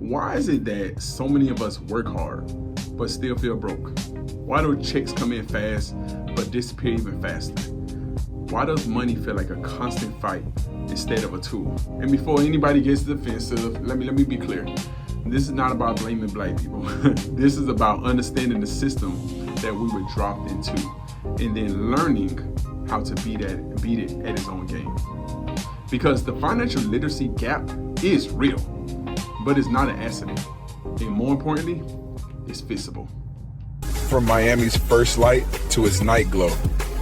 Why is it that so many of us work hard but still feel broke? Why do checks come in fast but disappear even faster? Why does money feel like a constant fight instead of a tool? And before anybody gets defensive, let me be clear. This is not about blaming black people. This is about understanding the system that we were dropped into and then learning how to beat it at its own game. Because the financial literacy gap is real, but it's not an accident. And more importantly, it's fixable. From Miami's first light to its night glow,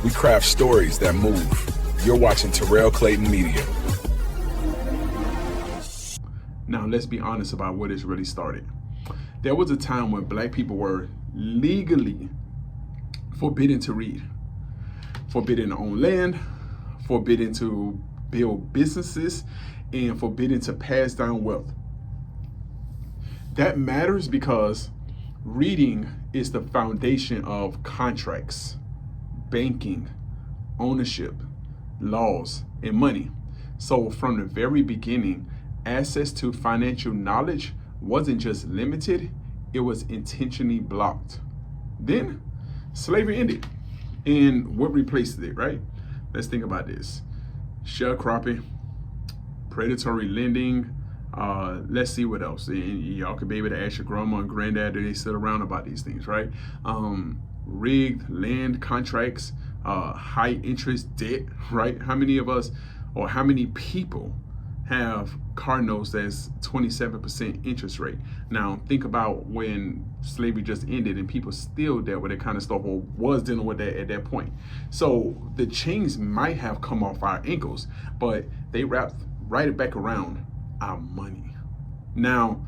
we craft stories that move. You're watching Terrell Clayton Media. Now, let's be honest about where this really started. There was a time when black people were legally forbidden to read, forbidden to own land, forbidden to build businesses, and forbidden to pass down wealth. That matters because reading is the foundation of contracts, banking, ownership, laws, and money. So from the very beginning, access to financial knowledge wasn't just limited, it was intentionally blocked. Then slavery ended, and what replaced it, right? Let's think about this. Sharecropping, predatory lending, let's see what else. And y'all could be able to ask your grandma and granddad that they sit around about these things, right? Rigged land contracts, high interest debt, right? How many of us or how many people have car notes that's 27% interest rate? Now think about when slavery just ended and people still dealt with that kind of stuff or was dealing with that at that point. So the chains might have come off our ankles, but they wrapped right back around our money. Now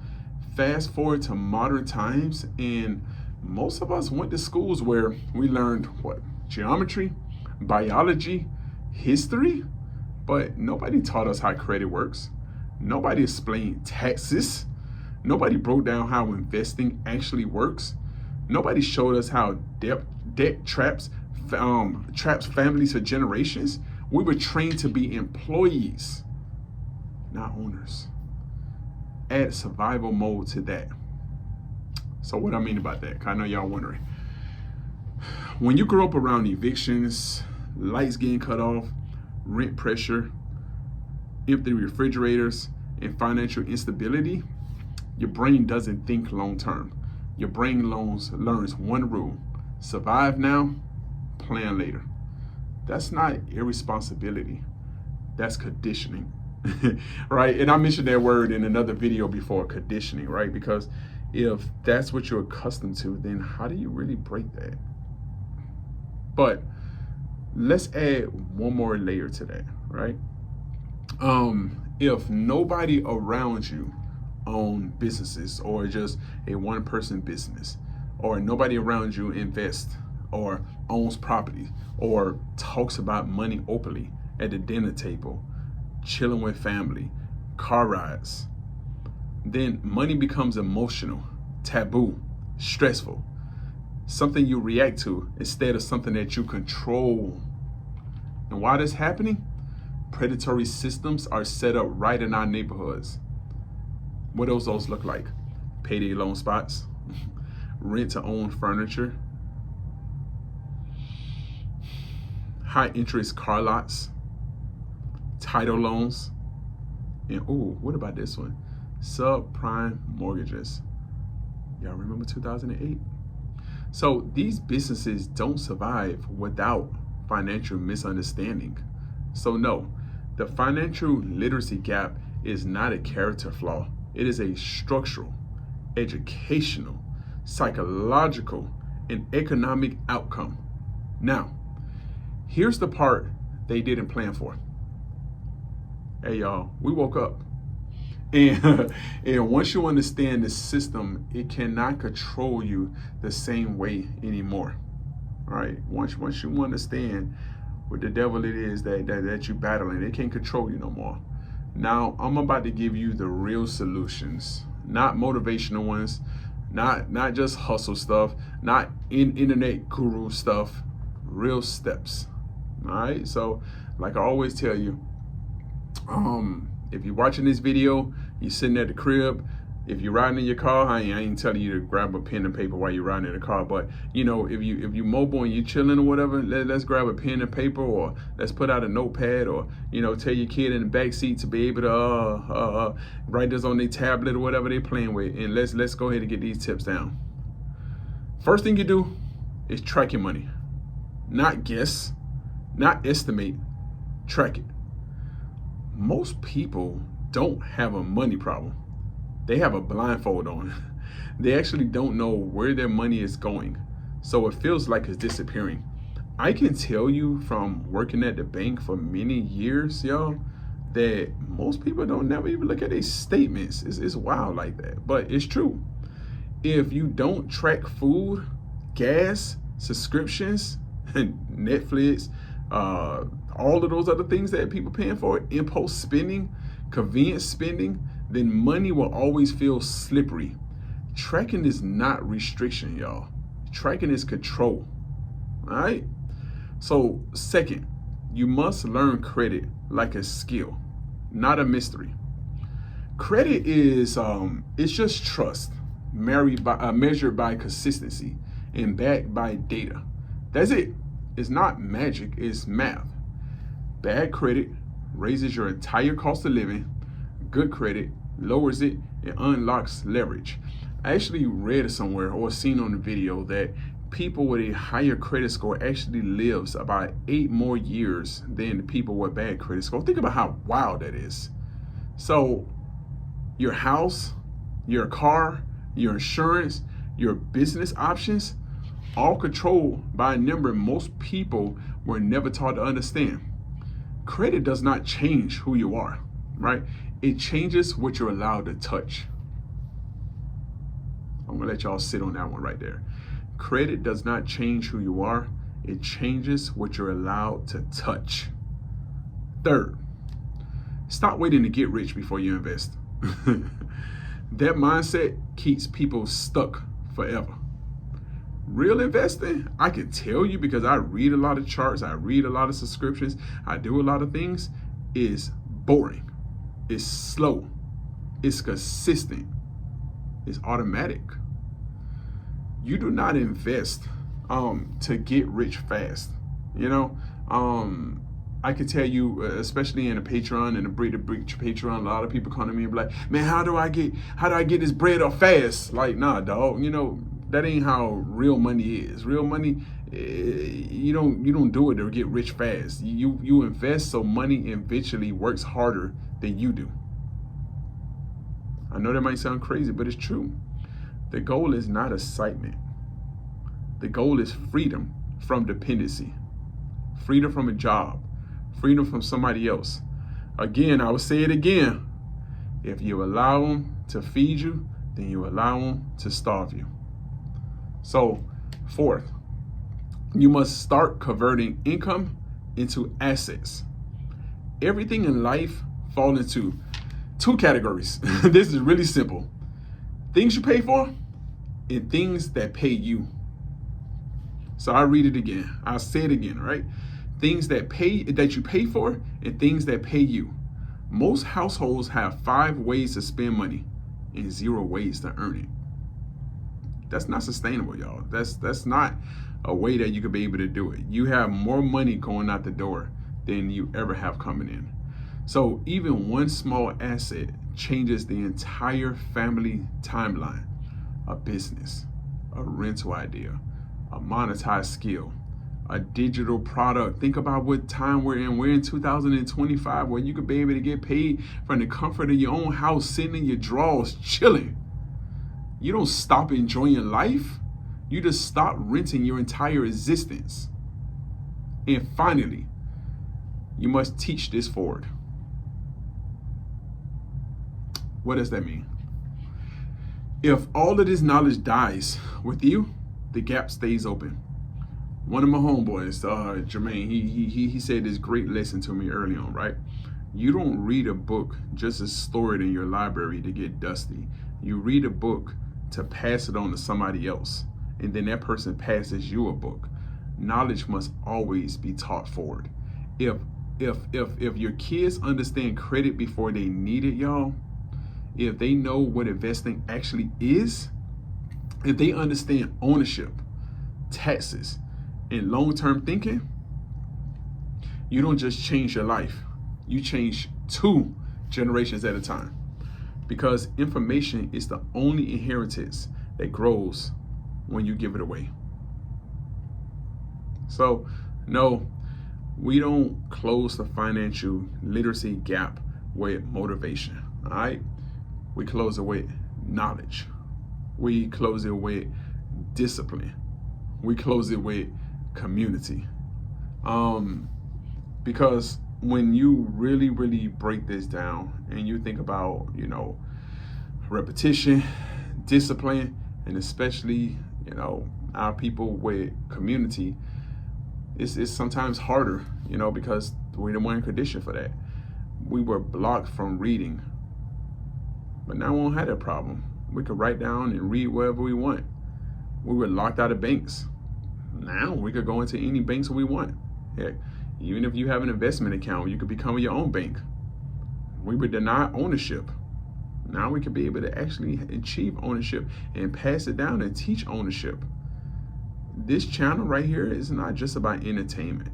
fast forward to modern times, and most of us went to schools where we learned what? Geometry, biology, history, but nobody taught us how credit works. Nobody explained taxes. Nobody broke down how investing actually works. Nobody showed us how debt traps families for generations. We were trained to be employees, not owners. Add survival mode to that. So what I mean about that, I know y'all wondering. When you grow up around evictions, lights getting cut off, rent pressure, empty refrigerators, and financial instability, your brain doesn't think long term. Your brain learns one rule: survive now, plan later. That's not irresponsibility, that's conditioning. Right? And I mentioned that word in another video before, conditioning, right? Because if that's what you're accustomed to, then how do you really break that? But let's add one more layer to that, right? If nobody around you own businesses, or just a one-person business, or nobody around you invests or owns property or talks about money openly at the dinner table, chilling with family, car rides, then money becomes emotional, taboo, stressful, something you react to instead of something that you control. And why this happening? Predatory systems are set up right in our neighborhoods. What do those look like? Payday loan spots, rent to own furniture, high interest car lots, title loans, and what about this one? Subprime mortgages. Y'all remember 2008? So these businesses don't survive without financial misunderstanding. So no, the financial literacy gap is not a character flaw. It is a structural, educational, psychological, and economic outcome. Now, here's the part they didn't plan for. Hey y'all, we woke up. And once you understand the system, it cannot control you the same way anymore. All right, once you understand what the devil it is that you're battling, it can't control you no more. Now I'm about to give you the real solutions, not motivational ones, not just hustle stuff, not internet guru stuff, real steps. All right, so like I always tell you, if you're watching this video, you're sitting at the crib, If you're riding in your car, I ain't telling you to grab a pen and paper while you're riding in the car. But if you mobile and you chilling or whatever, let's grab a pen and paper, or let's put out a notepad, or tell your kid in the back seat to be able to write this on their tablet or whatever they're playing with, and let's go ahead and get these tips down. First thing you do is track your money, not guess, not estimate, track it. Most people don't have a money problem. They have a blindfold on. They actually don't know where their money is going. So it feels like it's disappearing. I can tell you from working at the bank for many years, y'all, that most people don't never even look at their statements. It's wild like that, but it's true. If you don't track food, gas, subscriptions, Netflix, all of those other things that people paying for, impulse spending, convenience spending, then money will always feel slippery. Tracking is not restriction, y'all. Tracking is control. All right? So, second, you must learn credit like a skill, not a mystery. Credit is it's just trust, measured by consistency and backed by data. That's it. It's not magic, it's math. Bad credit raises your entire cost of living. Good credit lowers it and unlocks leverage. I actually read somewhere or seen on the video that people with a higher credit score actually lives about 8 more years than the people with bad credit score. Think about how wild that is. So your house, your car, your insurance, your business options, all controlled by a number most people were never taught to understand. Credit does not change who you are, right? It changes what you're allowed to touch. I'm gonna let y'all sit on that one right there. Credit does not change who you are. It changes what you're allowed to touch. Third, stop waiting to get rich before you invest. That mindset keeps people stuck forever. Real investing, I can tell you because I read a lot of charts, I read a lot of subscriptions, I do a lot of things, is boring. It's slow. It's consistent. It's automatic. You do not invest to get rich fast. I can tell you, especially in a Patreon and a breed Patreon, a lot of people come to me and be like, man, how do I get this bread up fast? Like, nah, dog, that ain't how real money is. Real money, you don't do it to get rich fast. You invest so money eventually works harder than you do. I know that might sound crazy, but it's true. The goal is not excitement. The goal is freedom from dependency, freedom from a job, freedom from somebody else. Again, I will say it again. If you allow them to feed you, then you allow them to starve you. So, fourth, you must start converting income into assets. Everything in life falls into 2 categories. This is really simple. Things you pay for and things that pay you. So I'll read it again. I'll say it again, right? Things that you pay for and things that pay you. Most households have 5 ways to spend money and 0 ways to earn it. That's not sustainable, y'all. That's not a way that you could be able to do it. You have more money going out the door than you ever have coming in. So even one small asset changes the entire family timeline. A business, a rental idea, a monetized skill, a digital product. Think about what time we're in. We're in 2025, where you could be able to get paid from the comfort of your own house, sitting in your drawers, chilling. You don't stop enjoying life. You just stop renting your entire existence. And finally, you must teach this forward. What does that mean? If all of this knowledge dies with you, the gap stays open. One of my homeboys, Jermaine, he said this great lesson to me early on, right? You don't read a book just to store it in your library to get dusty. You read a book to pass it on to somebody else, and then that person passes you a book. Knowledge must always be taught forward. If your kids understand credit before they need it, y'all, if they know what investing actually is, if they understand ownership, taxes, and long-term thinking, you don't just change your life, you change 2 generations at a time. Because information is the only inheritance that grows when you give it away. So, no, we don't close the financial literacy gap with motivation, all right? We close it with knowledge. We close it with discipline. We close it with community. Because when you really, really break this down and you think about, repetition, discipline, and especially, our people with community, it's sometimes harder, because we weren't conditioned for that. We were blocked from reading, but now we won't have that problem. We could write down and read wherever we want. We were locked out of banks. Now we could go into any banks we want. Heck, even if you have an investment account, you could become your own bank. We were denied ownership. Now we could be able to actually achieve ownership and pass it down and teach ownership. This channel right here is not just about entertainment.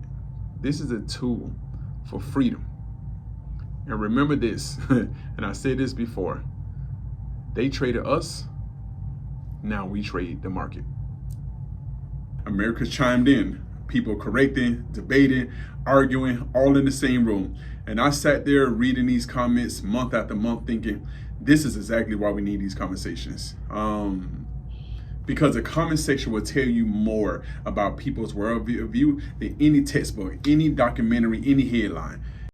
This is a tool for freedom. And remember this, and I said this before, they traded us, now we trade the market. America's chimed in. People correcting, debating, arguing, all in the same room. And I sat there reading these comments month after month thinking, this is exactly why we need these conversations. Because the comment section will tell you more about people's worldview than any textbook, any documentary, any headline.